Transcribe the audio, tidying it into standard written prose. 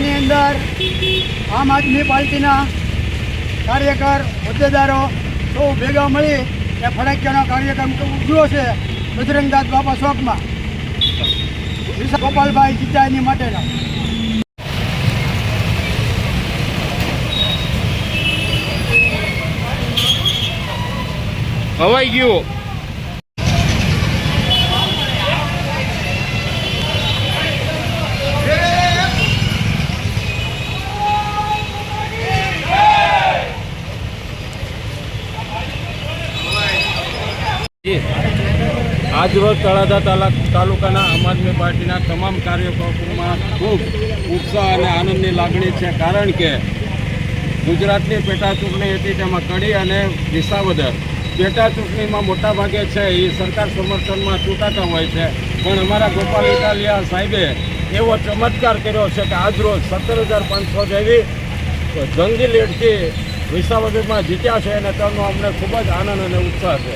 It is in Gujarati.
આની અંદર આમ આદમી પાર્ટીના કાર્યકર હોદ્દેદારો સૌ ભેગા મળી એ ફટાકિયાનો કાર્યક્રમ ઉજવ્યો છે બજરંગદાસ બાપા ચોકમાં ગોપાલભાઈ જીતાની માટેનો. હવાઈ ગયું. આજરોજ તળાજા તાલુકાના આમ આદમી પાર્ટીના તમામ કાર્યકરોમાં ખૂબ ઉત્સાહ અને આનંદની લાગણી છે, કારણ કે ગુજરાતની પેટા ચૂંટણી હતી, તેમાં કડી અને વિસાવદર પેટા ચૂંટણીમાં મોટાભાગે છે એ સરકાર સમર્થનમાં ચૂંટાતા હોય છે, પણ અમારા ગોપાલ ઇટાલિયા સાહેબે એવો ચમત્કાર કર્યો છે કે આજરોજ 17,500 જેવી જંગી લીડથી વિસાવદરમાં જીત્યા છે અને તેનો અમને ખૂબ જ આનંદ અને ઉત્સાહ છે.